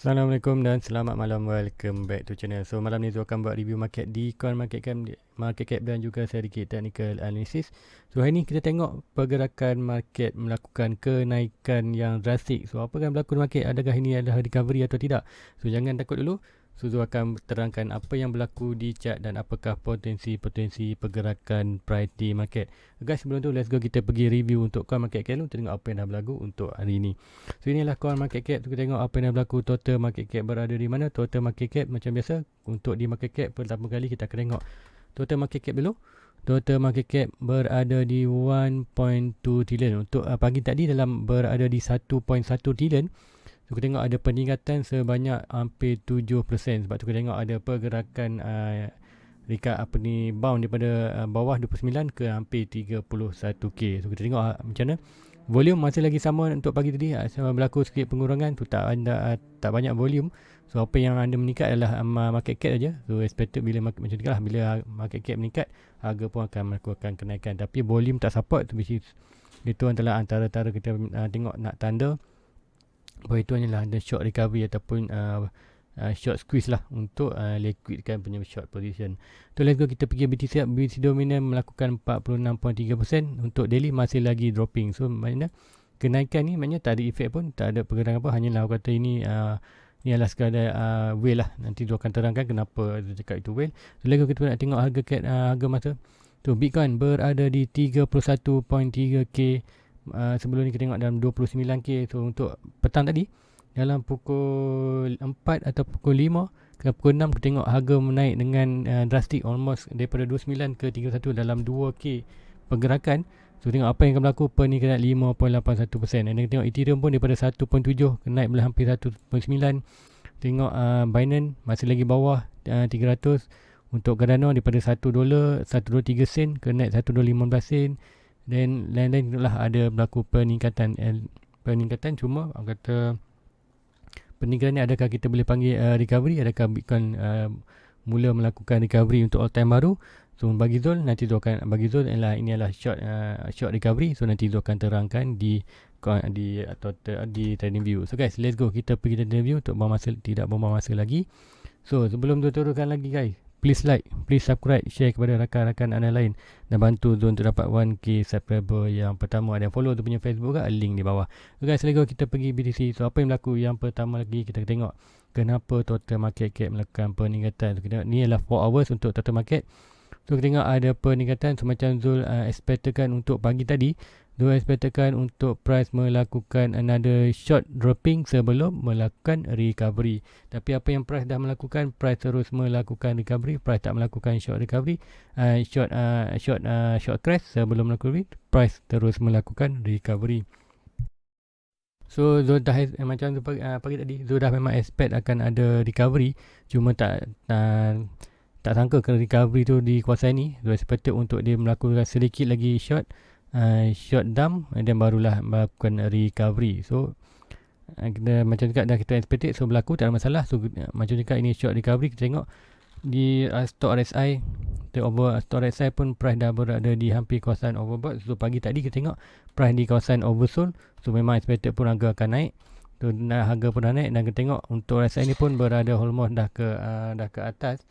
Assalamualaikum dan selamat malam. Welcome back to channel. So malam ni Zul akan buat review market di coin market cap dan juga sedikit technical analysis. So hari ni kita tengok pergerakan market melakukan kenaikan yang drastik. So apa yang berlaku di market? Adakah ini adalah recovery atau tidak? So jangan takut dulu. So Zul akan terangkan apa yang berlaku di chart dan apakah potensi pergerakan price di market. Guys, sebelum tu let's go kita pergi review untuk coin market cap dulu. Tengok apa yang dah berlaku untuk hari ni. So inilah coin market cap. Kita tengok apa yang dah berlaku. Total market cap berada di mana. Total market cap macam biasa. Untuk di market cap pertama kali kita akan tengok total market cap dulu. Total market cap berada di 1.2 trillion. Untuk pagi tadi dalam berada di 1.1 trillion. So kita tengok ada peningkatan sebanyak hampir 7%. Sebab tu kita tengok ada pergerakan bound daripada bawah 29 ke hampir 31k. So kita tengok macam mana. Volume masih lagi sama untuk pagi tadi. Berlaku sikit pengurangan tu, tak banyak volume. So apa yang anda meningkat adalah market cap saja. So expected bila macam ni lah, bila market cap meningkat, harga pun akan melakukan kenaikan. Tapi volume tak support, which is itu adalah antara kita tengok nak tanda bahawa itu hanyalah ada short recovery ataupun short squeeze lah untuk liquidkan punya short position. So let's go kita pergi BTC. BTC dominant melakukan 46.3%. Untuk daily masih lagi dropping. So maknanya kenaikan ni maknanya tak ada efek pun, tak ada pergerakan apa. Hanyalah kata ini adalah sekadar whale lah. Nanti dia akan terangkan kenapa dia cakap itu whale. So let's go kita nak tengok harga masa. So Bitcoin berada di 31.3k. Sebelum ni kita tengok dalam 29k. So untuk petang tadi dalam pukul 4 atau pukul 5 ke pukul 6 kita tengok harga menaik dengan drastik, almost daripada 29 ke 31 dalam 2k pergerakan. So tengok apa yang akan berlaku. Peningkatan 5.81%. Dan kita tengok Ethereum pun daripada 1.7 naik belah hampir 1.9. Tengok Binance masih lagi bawah 300. Untuk Cardano daripada $1 1.23 sen ke naik $1.15 sen. Dan lain-lain itulah ada berlaku peningkatan cuma kata peningkatan ni adakah kita boleh panggil recovery, adakah Bitcoin mula melakukan recovery untuk all time baru. So bagi Zul, nanti Zul akan bagi Zul ini adalah short recovery. So nanti Zul akan terangkan di trading view. So guys, let's go kita pergi trading view untuk tidak buang masa lagi. So sebelum Zul teruskan lagi guys, please like, please subscribe, share kepada rakan-rakan anda lain dan bantu Zul untuk dapat 1k subscriber yang pertama. Ada follow tu punya Facebook juga, link di bawah. So guys, let's go kita pergi BTC. So apa yang berlaku? Yang pertama lagi kita tengok kenapa total market cap melakukan peningkatan. So kita tengok ni adalah 4 hours untuk total market. So kita tengok ada peningkatan semacam Zul expectkan untuk pagi tadi. Zul expectkan untuk price melakukan another short dropping sebelum melakukan recovery. Tapi apa yang price dah melakukan, price terus melakukan recovery. Price tak melakukan short recovery, short crash sebelum melakukan recovery. Price terus melakukan recovery. So Zul dah macam pagi tadi, Zul dah memang expect akan ada recovery. Cuma tak sangka ke recovery tu di kawasan ni. Zul expected untuk dia melakukan sedikit lagi short dump dan barulah melakukan recovery. So kita macam cakap dah kita expected, so berlaku tak ada masalah. So macam cakap ini short recovery. Kita tengok di stock RSI, stock RSI pun price dah berada di hampir kawasan overbought. So pagi tadi kita tengok price di kawasan oversold. So memang expected pun harga akan naik. So harga pun dah naik dan kita tengok untuk RSI ni pun berada almost dah ke atas.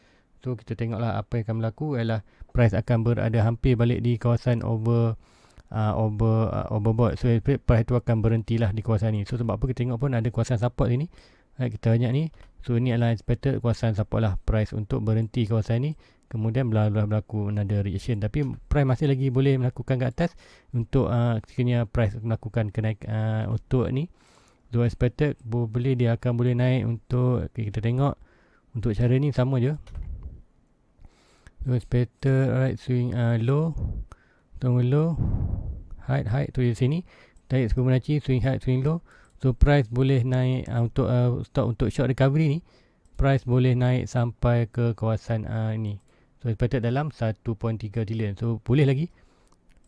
So kita tengoklah apa yang akan berlaku ialah price akan berada hampir balik di kawasan overbought. So price tu akan berhentilah di kawasan ni. So sebab apa kita tengok pun ada kawasan support ini. Kita banyak ni. So ini adalah expected kawasan support lah price untuk berhenti kawasan ni. Kemudian berlaku another reaction. Tapi price masih lagi boleh melakukan ke atas untuk sekiranya price melakukan kenaikan untuk ni. So expected dia akan boleh naik untuk kita tengok untuk cara ni sama je. So expected right swing low, tunggu low, high tu di sini. Tarik Fibonacci, swing high, swing low. So price boleh naik untuk stock untuk short recovery ni. Price boleh naik sampai ke kawasan ni. So expected dalam 1.3 trillion. So boleh lagi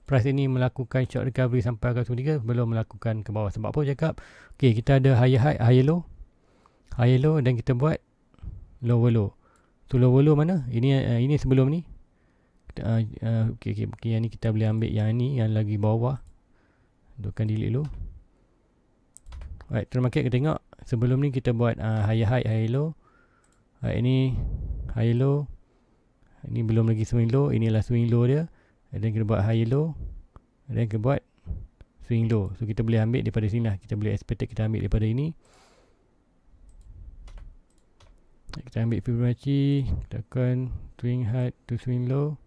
price ini melakukan short recovery sampai ke 1.3 belum melakukan ke bawah. Sebab apa cakap? Okay, kita ada higher high, higher low dan kita buat lower low. So lower low mana? Ini sebelum ni. Okay, yang ni kita boleh ambil yang ni yang lagi bawah. Hidupkan delete dulu. Alright, terus market kita tengok Sebelum ni kita buat higher high, higher low. Ini higher low. Ini belum lagi swing low. Inilah swing low dia. Dan kita buat higher low. Dan kita buat swing low. So kita boleh ambil daripada sini lah. Kita boleh expected kita ambil daripada ini. Kita ambil Fibonacci. Kita akan swing high to swing low.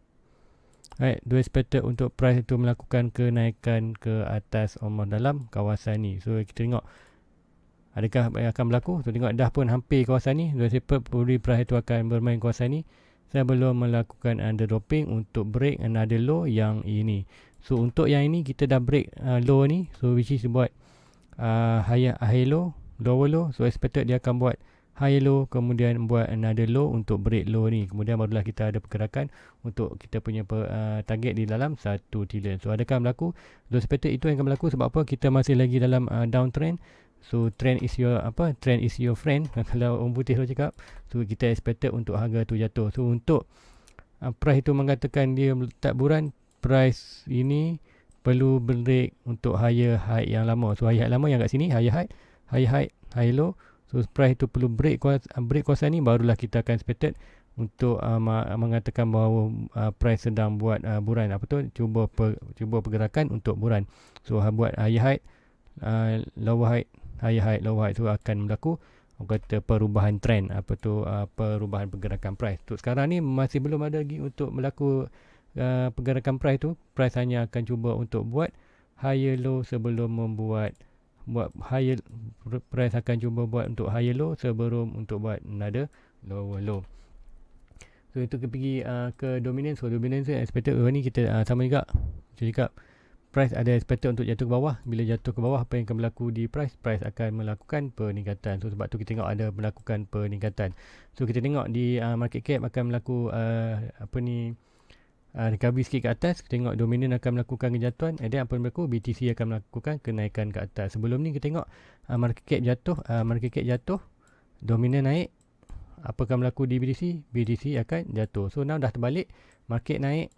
Alright, do expected untuk price itu melakukan kenaikan ke atas almost dalam kawasan ni. So kita tengok adakah yang akan berlaku. So tengok dah pun hampir kawasan ni. Do expected probably price itu akan bermain kawasan ni. Saya belum melakukan underdropping untuk break another low yang ini. So untuk yang ini kita dah break low ni. So which is buat high low, lower low. So expected dia akan buat high low, kemudian buat another low untuk break low ni. Kemudian barulah kita ada pergerakan untuk kita punya target di dalam 1 trillion. So adakah berlaku? So expected itu yang akan berlaku sebab apa? Kita masih lagi dalam downtrend. So trend is your trend is your friend. Kalau orang putih tu cakap. So kita expected untuk harga tu jatuh. So untuk price itu mengatakan dia tak buran, price ini perlu break untuk higher high yang lama. So higher high lama yang kat sini, higher high, high low. So price itu perlu break kawasan ni, barulah kita akan expected untuk mengatakan bahawa price sedang buat buran. Apa tu? Cuba pergerakan untuk buran. So buat higher high, lower high, higher high, lower high. So akan berlaku kata perubahan trend. Apa tu? Perubahan pergerakan price. Untuk sekarang ni masih belum ada lagi untuk berlaku pergerakan price tu. Price hanya akan cuba untuk buat higher low sebelum buat higher. Price akan cuba buat untuk higher low sebelum untuk buat another lower low. So itu kita pergi ke dominance. So dominance expected ni kita sama juga. Kita cakap price ada expected untuk jatuh ke bawah. Bila jatuh ke bawah, apa yang akan berlaku di price? Price akan melakukan peningkatan. So sebab tu kita tengok ada melakukan peningkatan. So kita tengok di market cap akan melaku recovery sikit ke atas. Kita tengok dominant akan melakukan kejatuhan. Dan apa yang berlaku? BTC akan melakukan kenaikan ke atas. Sebelum ni kita tengok market cap jatuh, dominant naik. Apa akan berlaku di BTC? BTC akan jatuh. So now dah terbalik. Market naik,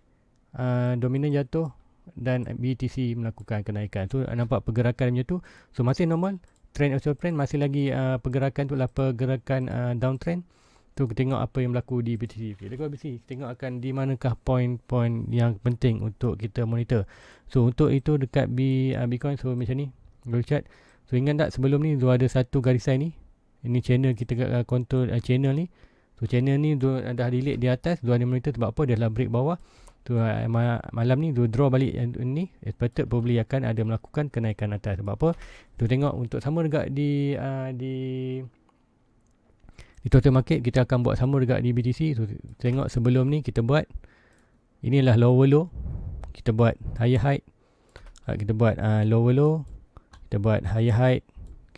dominant jatuh dan BTC melakukan kenaikan. So nampak pergerakan macam tu. So masih normal. Trend also trend masih lagi pergerakan tu lah pergerakan downtrend. Tu kita tengok apa yang berlaku di BTC. Okay, dekat BTC, tengok akan di manakah poin-poin yang penting untuk kita monitor. So untuk itu dekat Bitcoin, so macam ni, gold chart. So ingat tak sebelum ni tu ada satu garisan ni. Ini channel kita control channel ni. So channel ni dah delete di atas, ada monitor sebab apa? Dia dah break bawah. Tu malam ni tu draw balik ni, expected probably akan ada melakukan kenaikan atas. Sebab apa? Tu tengok untuk sama dekat di total market kita akan buat sama dekat di BTC. So tengok sebelum ni kita buat inilah lower low, kita buat higher high, kita buat lower low, kita buat higher high,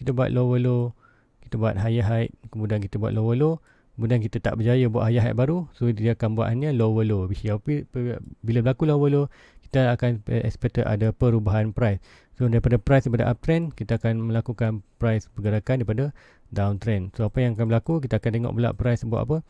kita buat lower low, kita buat higher high, kemudian kita buat lower low, kemudian kita tak berjaya buat higher high baru, so dia akan buat hanya lower low. Bila berlaku lower low, kita akan expect ada perubahan price. So daripada price daripada uptrend, kita akan melakukan price pergerakan daripada downtrend. So apa yang akan berlaku, kita akan tengok pula price buat apa?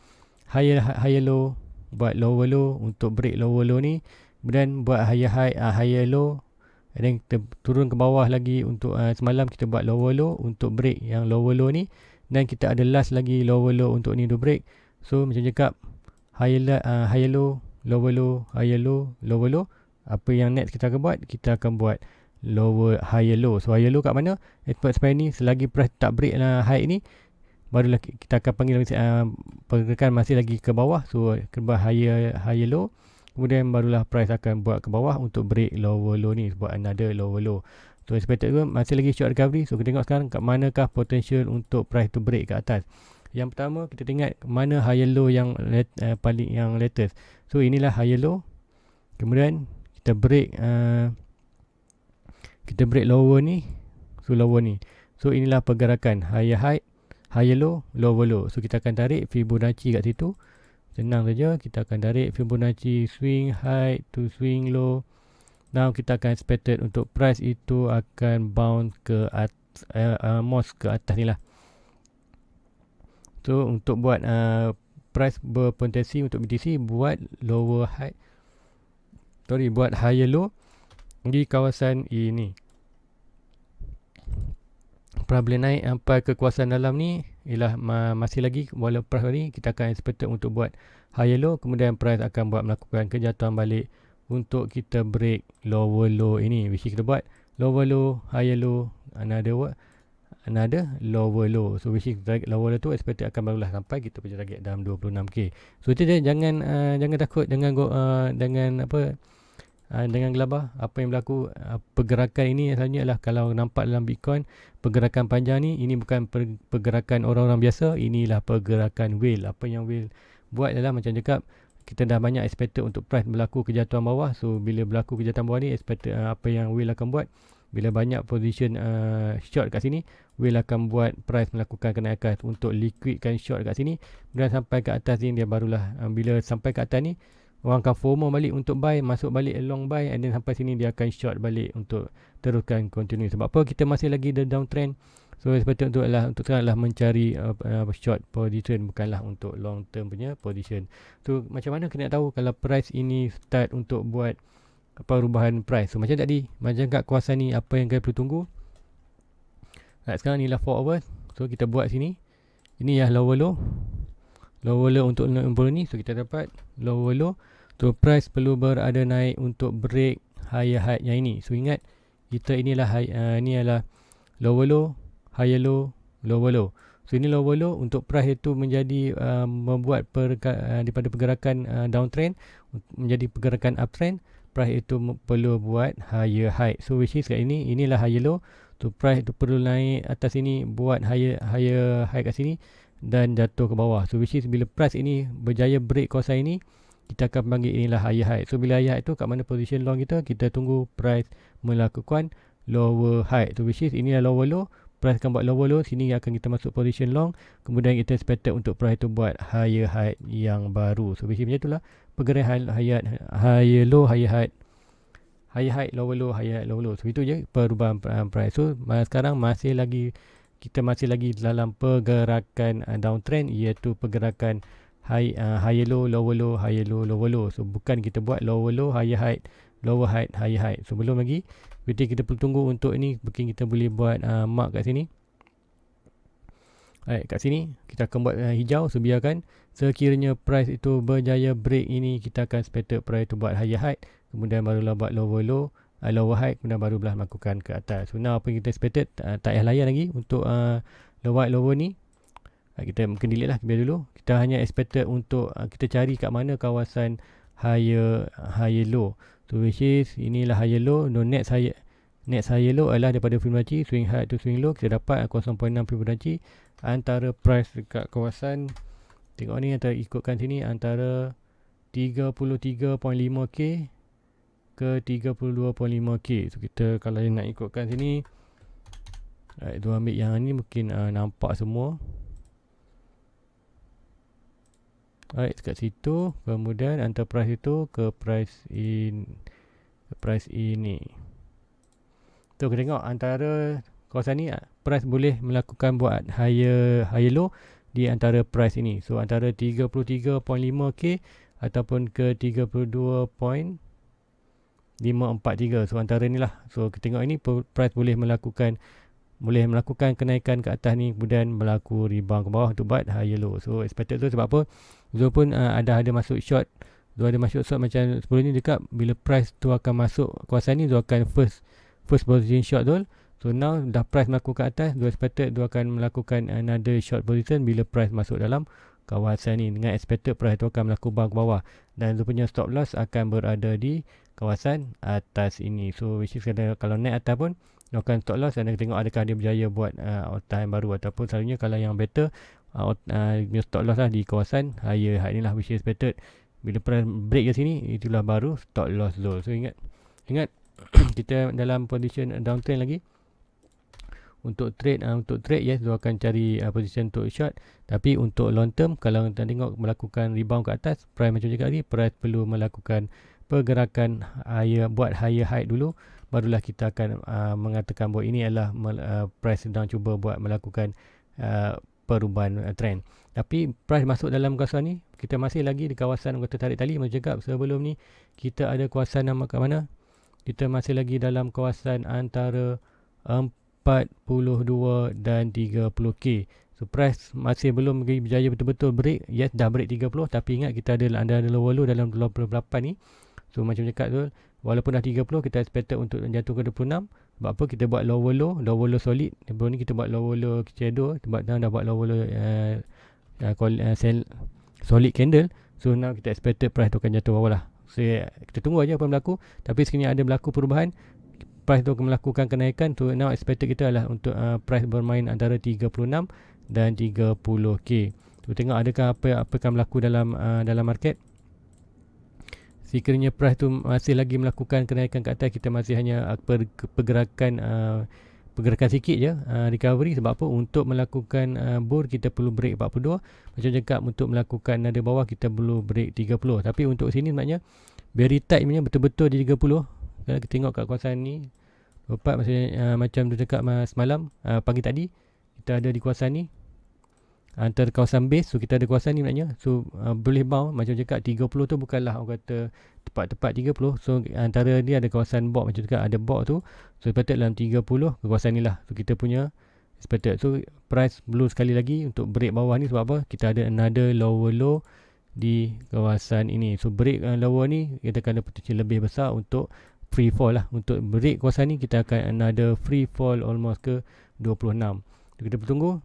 Higher low, buat lower low untuk break lower low ni, kemudian buat higher high, higher low, dan kita turun ke bawah lagi untuk semalam kita buat lower low untuk break yang lower low ni, dan kita ada last lagi lower low untuk ni to break. So macam cakap higher low, lower low, higher low, lower low. Apa yang next kita akan buat? Kita akan buat higher low. So higher low kat mana? Expert SPY ni selagi price tak break high ni, barulah kita akan panggil pergerakan masih lagi ke bawah. So kita higher low, kemudian barulah price akan buat ke bawah untuk break lower low ni, buat another lower low. So expected tu masih lagi short recovery. So kita tengok sekarang kat manakah potential untuk price to break ke atas. Yang pertama kita tengok mana higher low yang paling yang latest. So inilah higher low, kemudian kita break lower ni. So lower ni, so inilah pergerakan higher high, higher low, lower low. So kita akan tarik Fibonacci kat situ. Senang saja, kita akan tarik Fibonacci swing high to swing low. Now kita akan expected untuk price itu akan bounce ke atas, almost ke atas ni lah. So untuk buat price berpotensi untuk BTC buat buat higher low di kawasan ini. price boleh naik sampai ke kawasan dalam ni ialah masih lagi walau price ni kita akan expected untuk buat higher low, kemudian price akan buat melakukan kejatuhan balik untuk kita break lower low ini, which is kita buat lower low, higher low, another lower low. So which is lower low tu expected akan barulah sampai kita punya target dalam 26k. So itu je, jangan takut, dengan gelabah apa yang berlaku. Pergerakan ini asalnya adalah kalau nampak dalam Bitcoin, pergerakan panjang ni, ini bukan pergerakan orang-orang biasa, inilah pergerakan whale. Apa yang whale buat adalah macam cakap, kita dah banyak expected untuk price berlaku kejatuhan bawah. So bila berlaku kejatuhan bawah ni, expected apa yang whale akan buat, bila banyak position short kat sini, whale akan buat price melakukan kenaikan untuk liquidkan short kat sini, dan sampai ke atas ni dia barulah bila sampai ke atas ni, orang akan FOMO balik untuk buy, masuk balik long buy, and then sampai sini dia akan short balik untuk teruskan continue. Sebab apa? Kita masih lagi the downtrend. So sepatutnya untuk sekarang mencari short position, bukanlah untuk long term punya position. So macam mana kena tahu kalau price ini start untuk buat perubahan price? So macam tadi, macam kat kawasan ni, apa yang kita perlu tunggu? Sekarang ni lah 4 hours. So kita buat sini, ini ya lower low untuk 60 ni. So kita dapat lower low. So price perlu berada naik untuk break higher high yang ini. So ingat, kita inilah ini adalah lower low, higher low, lower low. So ini lower low untuk price itu menjadi membuat daripada pergerakan downtrend menjadi pergerakan uptrend. Price itu perlu buat higher high. So which is kat ini, inilah higher low. So price itu perlu naik atas ini, buat higher high kat sini dan jatuh ke bawah. So which is bila price ini berjaya break kawasan ini, kita akan panggil inilah higher high. So bila higher high tu, kat mana position long kita tunggu price melakukan lower high. So which is inilah lower low, price akan buat lower low, sini akan kita masuk position long, kemudian kita expected untuk price tu buat higher high yang baru. So which is macam itulah pergerakan higher low, higher high, lower low, higher high, lower low. So itu je perubahan price. So sekarang kita masih lagi dalam pergerakan downtrend, iaitu pergerakan higher low, lower low, higher low, lower low. So bukan kita buat lower low, higher high, lower high, higher high. So belum lagi. Berarti kita perlu tunggu untuk ini. Mungkin kita boleh buat mark kat sini. Kat sini kita akan buat hijau. So biarkan sekiranya price itu berjaya break ini, kita akan expected price itu buat higher high, kemudian barulah buat lower low, lower high, kemudian barulah melakukan ke atas. So now apa yang kita expected, tak payah layan lagi untuk lower high, lower ni. Kita mungkin delete lah, biar dulu. Kita hanya expected untuk kita cari kat mana kawasan higher low. So which is inilah higher low. No, next higher low adalah daripada Fibonacci swing high to swing low. Kita dapat 0.6 Fibonacci antara price dekat kawasan, tengok ni, antara ikutkan sini, antara 33.5k ke 32.5k. So kita kalau nak ikutkan sini, tu ambil yang ni, mungkin nampak semua. Dekat situ, kemudian antara price itu ke price ini. So kita tengok antara kawasan ni, price boleh melakukan buat higher low di antara price ini. So antara 33.5k ataupun ke 32.543. So antara inilah. So kita tengok ini, price boleh melakukan kenaikan ke atas ni, kemudian berlaku rebound ke bawah untuk buat higher low. So expected tu sebab apa? Zul pun ada masuk short. Zul ada masuk short macam sebelum ni dekat, bila price tu akan masuk kawasan ni, Zul akan first position short Zul. So now dah price melakukan atas, Zul expected Zul akan melakukan another short position bila price masuk dalam kawasan ni, dengan expected price tu akan melakukan ke bawah, dan Zul punya stop loss akan berada di kawasan atas ini. So which is kalau naik atas pun akan stop loss, dan tengok adakah dia berjaya buat all-time baru, ataupun selalunya kalau yang better stop loss lah di kawasan higher high ni lah, which is expected bila price break ke sini, itulah baru stop loss low. So ingat kita dalam position downtrend lagi. Untuk trade yes, Zul akan cari position untuk short. Tapi untuk long term, kalau kita tengok melakukan rebound ke atas, price macam cakap tadi, price perlu melakukan pergerakan buat higher high dulu, barulah kita akan mengatakan bahawa ini adalah price sedang cuba buat melakukan perubahan trend. Tapi price masuk dalam kawasan ni, kita masih lagi di kawasan kata tarik tali. Macam cakap sebelum ni, kita ada kawasan nama kat mana? Kita masih lagi dalam kawasan antara 42 dan 30k. So price masih belum berjaya betul-betul break. Yes, dah break 30, tapi ingat kita ada lower low dalam 28 ni. So macam cakap tu, walaupun dah 30, kita expected untuk jatuh ke 26. Sebab apa? Kita buat lower low solid. Sebelum ni kita buat lower low shadow, sebab dah buat lower low solid candle. So now kita expected price tu akan jatuh bawah lah. So kita tunggu aja apa yang berlaku. Tapi sekiranya ada berlaku perubahan, price tu akan melakukan kenaikan. So now expected kita adalah untuk price bermain antara 36 dan 30k. So tengok adakah apa akan berlaku dalam market. Sekiranya price tu masih lagi melakukan kenaikan ke atas, kita masih hanya pergerakan sikit je, recovery. Sebab apa? Untuk melakukan bull kita perlu break 42. Macam cakap, untuk melakukan nada bawah kita perlu break 30. Tapi untuk sini sebenarnya very tight punya, betul-betul di 30. Kalau kita tengok kat kawasan ni, macam tu cakap semalam, pagi tadi kita ada di kawasan ni, antara kawasan base. So kita ada kawasan ni sebenarnya. So boleh bounce. Macam cakap 30 tu bukanlah orang kata tepat-tepat 30. So antara dia ada kawasan box. Macam cakap ada box tu. So expected dalam 30 ke kawasan ni lah. So kita punya expected. So price belum sekali lagi untuk break bawah ni. Sebab apa? Kita ada another lower low di kawasan ini. So break lower ni kita akan ada potential lebih besar untuk free fall lah. Untuk break kawasan ni kita akan another free fall almost ke 26. Kita bertunggu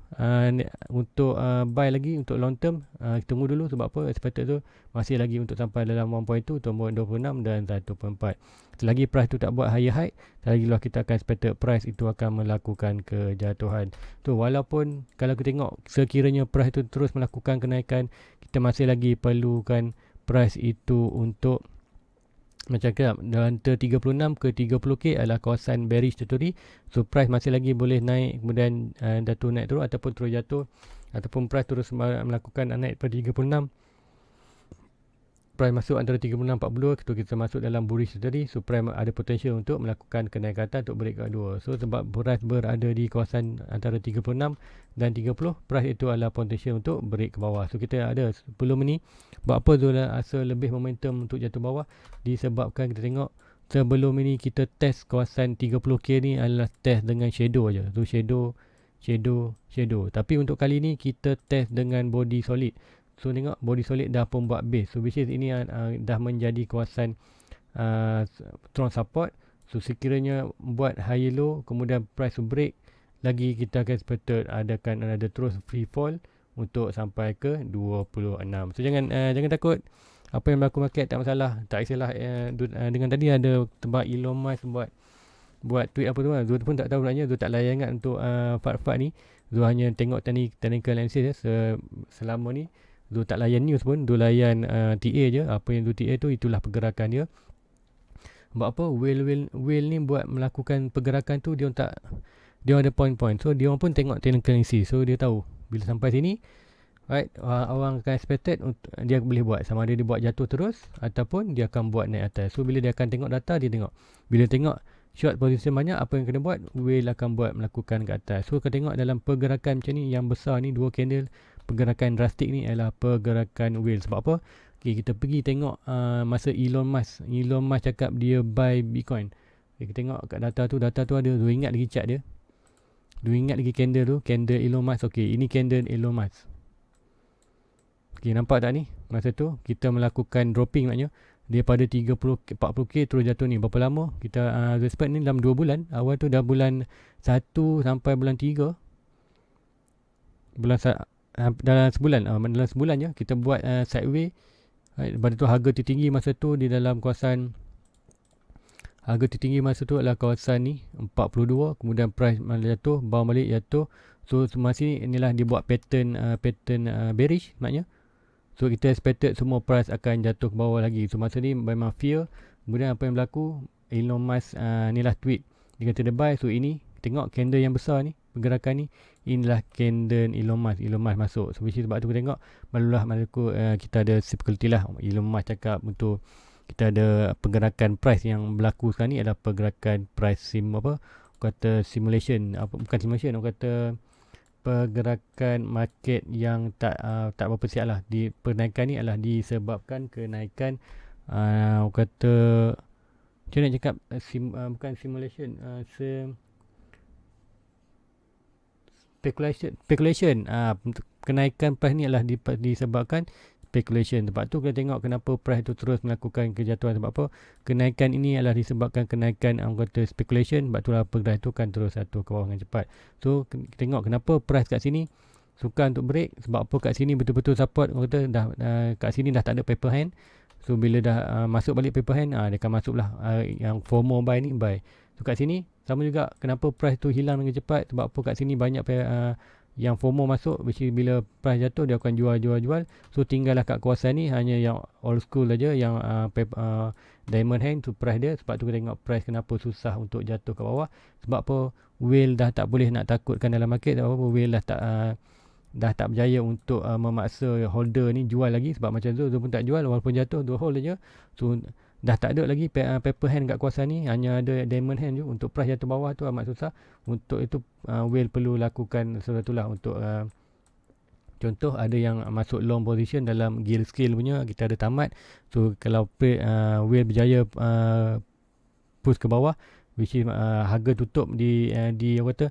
untuk buy lagi untuk long term. Kita tunggu dulu. Sebab apa? Expected tu masih lagi untuk sampai dalam 1.2, tombol 26 dan 1.4. Selagi price tu tak buat higher high, selagi lah kita akan expected price itu akan melakukan kejatuhan. Tu walaupun kalau kita tengok sekiranya price itu terus melakukan kenaikan, kita masih lagi perlukan price itu untuk macam kata antara 36 ke 30k adalah kawasan bearish territory. So price masih lagi boleh naik, kemudian jatuh naik turun, ataupun terus jatuh, ataupun price terus melakukan naik pada 36. Price masuk antara 36-40, itu kita masuk dalam bullish territory. So price ada potential untuk melakukan kenaikan atas untuk break kedua. So sebab price berada di kawasan antara 36 dan 30, price itu adalah potential untuk break ke bawah. So kita ada sebelum ni, buat apa Zola asal lebih momentum untuk jatuh bawah? Disebabkan kita tengok sebelum ini kita test kawasan 30k ni adalah test dengan shadow aja. So shadow. Tapi untuk kali ni kita test dengan body solid. So tengok body solid dah pun buat base. So which is ini dah menjadi kawasan strong support. So sekiranya buat high low, kemudian price break lagi, kita akan expected adakan ada terus free fall untuk sampai ke 26. So jangan takut apa yang berlaku market, tak masalah. Tak kisahlah dengan tadi ada tempat Elon Musk buat tweet apa tu lah. Zul pun tak tahu sebenarnya. Zul tak layan ingat untuk part-part ni. Zul hanya tengok technical analysis selama ni. Zul tak layan news pun. Zul layan TA je. Apa yang Zul TA tu, itulah pergerakan dia. Sebab apa? Whale ni buat melakukan pergerakan tu, dia ada point-point. So dia pun tengok technical analysis. So dia tahu bila sampai sini, right, orang akan expected dia boleh buat sama ada dia buat jatuh terus ataupun dia akan buat naik atas. So bila dia akan tengok data, dia tengok bila tengok short position banyak, apa yang kena buat, whale akan buat melakukan ke atas. So kita tengok dalam pergerakan macam ni yang besar ni, dua candle, pergerakan drastik ni adalah pergerakan whale. Sebab apa? Okay, kita pergi tengok masa Elon Musk cakap dia buy Bitcoin. Okay, kita tengok kat data tu ada, Dua ingat lagi chart dia, Dua ingat lagi candle tu, candle Elon Musk. Okay, ini candle Elon Musk. Okay, nampak tak ni? Masa tu kita melakukan dropping maknanya daripada 40k terus jatuh ni. Berapa lama? Kita respect ni dalam 2 bulan. Awal tu dah bulan 1 sampai bulan 3. Dalam sebulan. Dalam sebulan je kita buat sideway. Lepas tu harga tertinggi masa tu di dalam kawasan, harga tertinggi masa tu adalah kawasan ni 42. Kemudian price malah jatuh, bounce balik jatuh. So masa ni inilah dia buat pattern bearish maknanya. So kita expected semua price akan jatuh ke bawah lagi. So masa ni memang fear. Kemudian apa yang berlaku, Elon Musk inilah tweet, dia kata dia buy. So ini tengok candle yang besar ni, pergerakan ni, inilah candle Elon Musk masuk. So which is sebab tu kita tengok barulah kita ada difficulty lah. Elon Musk cakap untuk kita ada pergerakan price yang berlaku sekarang ni adalah pergerakan price simulation, bukan simulation, orang kata pergerakan market yang tak berapa siap lah. Di penaikan ni adalah disebabkan kenaikan orang kata, macam nak cakap bukan simulation, speculation. Kenaikan price ni adalah disebabkan speculation. Sebab tu kita tengok kenapa price tu terus melakukan kejatuhan. Sebab apa? Kenaikan ini adalah disebabkan kenaikan kata speculation. Sebab tu lah price tu kan terus satu ke bawah dengan cepat. So kita tengok kenapa price kat sini suka untuk break. Sebab apa kat sini betul-betul support. Orang kata dah kat sini dah tak ada paper hand. So bila dah masuk balik paper hand, dia akan masuk lah yang FOMO buy ni buy. So kat sini sama juga kenapa price tu hilang dengan cepat. Sebab apa kat sini banyak yang FOMO masuk, which is bila price jatuh dia akan jual. So tinggallah kat kawasan ni hanya yang old school aja, yang diamond hand tu price dia. Sebab tu kita tengok price kenapa susah untuk jatuh ke bawah. Sebab apa? Whale dah tak boleh nak takutkan dalam market. Sebab apa? Whale dah tak berjaya untuk memaksa holder ni jual lagi. Sebab macam tu pun tak jual, walaupun jatuh dia hold aja. So dah tak ada lagi paper hand kat kawasan ni, hanya ada diamond hand je. Untuk price jatuh bawah tu amat susah. Untuk itu whale perlu lakukan sesuatu lah untuk contoh ada yang masuk long position dalam gill scale punya, kita ada tamat. So kalau whale berjaya push ke bawah, which is harga tutup di apa kata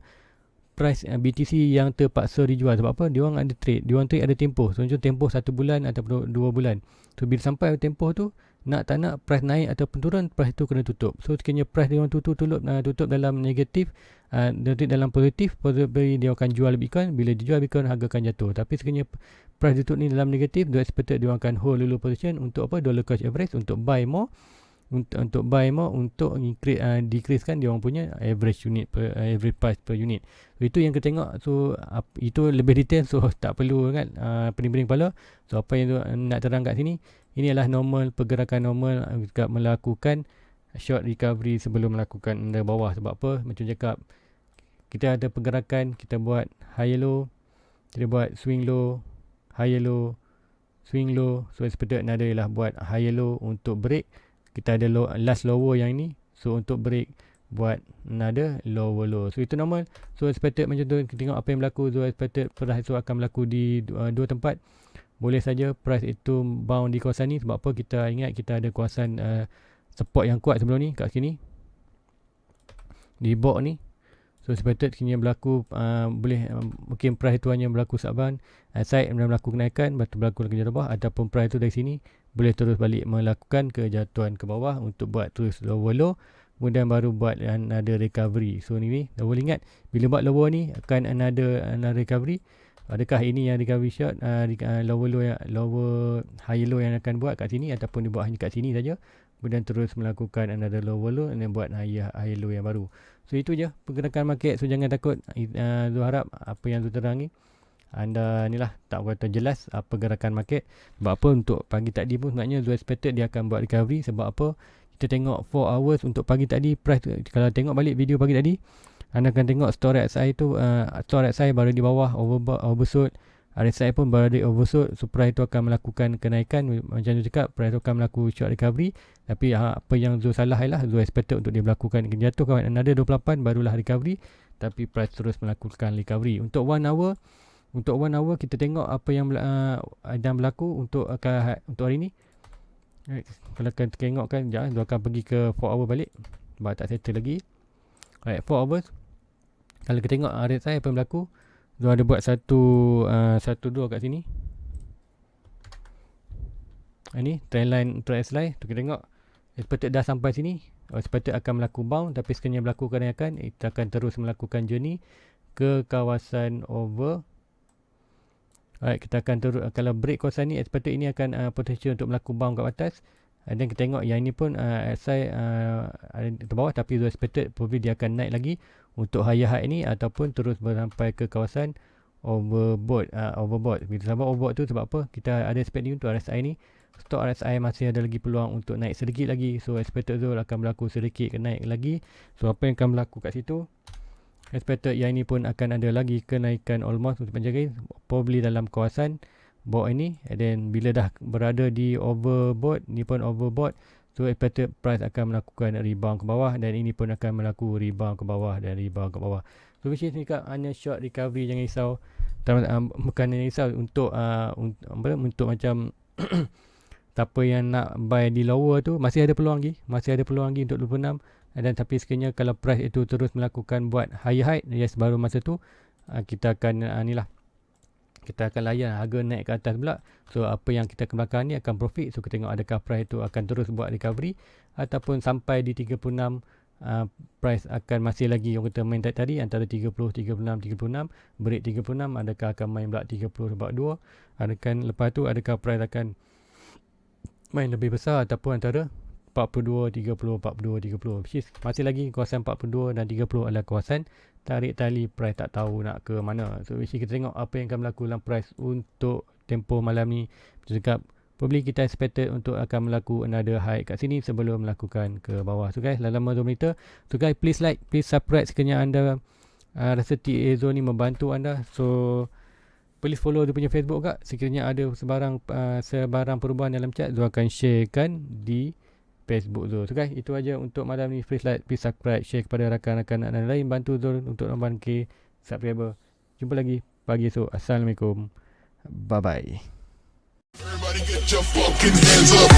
price BTC yang terpaksa dijual. Sebab apa? Diorang ada trade, ada tempoh. So macam tempoh 1 bulan ataupun 2 bulan. So bila sampai tempoh tu, nak tak nak price naik ataupun turun, price tu kena tutup. So sekiranya price dia orang tutup dalam negatif, dalam positif dia akan jual Bitcoin. Bila dijual Bitcoin, harga akan jatuh. Tapi sekiranya price tutup ni dalam negatif, dia expected dia akan hold dulu position untuk apa? Dollar cost average, untuk buy more, untuk decreasekan dia orang punya average price per unit. So itu yang kita tengok. So itu lebih detail, so tak perlu kan pening-pening kepala. So apa yang nak terang kat sini, ini adalah pergerakan normal melakukan short recovery sebelum melakukan under bawah. Sebab apa? Macam cakap, kita ada pergerakan, kita buat high low, kita buat swing low, high low, swing low. So expected nada ialah buat high low untuk break. Kita ada last lower yang ini. So untuk break, buat nada lower low. So itu normal. So expected macam tu. Kita tengok apa yang berlaku. So expected price itu akan berlaku di dua tempat. Boleh saja price itu bound di kawasan ni. Sebab apa? Kita ingat kita ada kawasan support yang kuat sebelum ni kat sini, di box ni. So expected kini berlaku mungkin price itu hanya berlaku saban side berlaku kenaikan, lepas tu berlaku kejatuhan bawah, ataupun price itu dari sini boleh terus balik melakukan kejatuhan ke bawah untuk buat terus lower low, kemudian baru buat another recovery. So ni lower, ingat bila buat lower ni akan another recovery. Adakah ini yang recovery shot, lower high low yang akan buat kat sini, ataupun dibuat hanya kat sini saja, kemudian terus melakukan another lower low dan buat high low yang baru. So itu je pergerakan market. So jangan takut. Zul harap apa yang Zul terang ni anda ni lah tak kata jelas pergerakan market. Sebab apa? Untuk pagi tadi pun sebenarnya Zul expected dia akan buat recovery. Sebab apa? Kita tengok 4 hours untuk pagi tadi price. Kalau tengok balik video pagi tadi, anda akan tengok store RSI tu, store RSI baru di bawah oversold, RSI pun baru di oversold. So price tu akan melakukan kenaikan. Macam tu cakap, price tu akan melakukan short recovery. Tapi apa yang Zul salah ialah Zul expected untuk dia melakukan jatuh kawan another 28 barulah recovery. Tapi price terus melakukan recovery. Untuk 1 hour kita tengok apa yang dan berlaku untuk hari ni. Kalau kita tengok kan, dia akan pergi ke 4 hour balik sebab tak settle lagi. 4 hours. Kalau kita tengok RSI apa yang berlaku, Zul ada buat satu dua kat sini. Ini trendline untuk RSI tu, kita tengok expected dah sampai sini, expected akan melakukan bound. Tapi sekiranya berlaku kenaikan, kita akan terus melakukan journey ke kawasan over. Kita akan terus, kalau break kawasan ni, expected ini akan potential untuk melakukan bound kat atas. Dan kita tengok yang ini pun RSI ada di bawah, tapi Zul expected probably dia akan naik lagi untuk higher ni, ataupun terus sampai ke kawasan overbought. Bila sampai overbought tu, sebab apa? Kita ada expect ni untuk RSI ni, stok RSI masih ada lagi peluang untuk naik sedikit lagi. So expected Zul akan berlaku sedikit naik lagi. So apa yang akan berlaku kat situ, expected yang ini pun akan ada lagi kenaikan almost untuk penjaga, probably dalam kawasan bawah ini. And then bila dah berada di overbought, ni pun overbought, so expected price akan melakukan rebound ke bawah, dan ini pun akan melakukan rebound ke bawah dan rebound ke bawah. So which is ni kat hanya short recovery, jangan risau. Bukan risau untuk macam siapa yang nak buy di lower tu, masih ada peluang lagi untuk 26. Dan tapi sekiranya kalau price itu terus melakukan buat high, yes, baru masa tu kita akan kita akan layan harga naik ke atas pula. So apa yang kita ke belakang ni akan profit. So kita tengok adakah price tu akan terus buat recovery ataupun sampai di 36, price akan masih lagi yang kita main tadi antara 30, 36, 36, break 36, adakah akan main pula 30 sebab 2, adakah lepas tu adakah price akan main lebih besar ataupun antara 42, 30, 42, 30, which is masih lagi kawasan 42 dan 30 adalah kawasan tarik tali price tak tahu nak ke mana. So which is kita tengok apa yang akan berlaku dalam price untuk tempoh malam ni. Kita cakap probably kita expected untuk akan berlaku another high kat sini sebelum melakukan ke bawah. So guys, dalam 2 minit. So guys, please like, please subscribe sekiranya anda rasa TA Zone ni membantu anda. So please follow dia punya Facebook kak. Sekiranya ada sebarang perubahan dalam chat, Zul akan sharekan di Facebook Zul. So guys, itu aja untuk malam ni. Please like, please subscribe, share kepada rakan-rakan anda lain, bantu Zul untuk nambah K subscriber. Jumpa lagi pagi esok. Assalamualaikum. Bye bye. Everybody get your fucking hands up.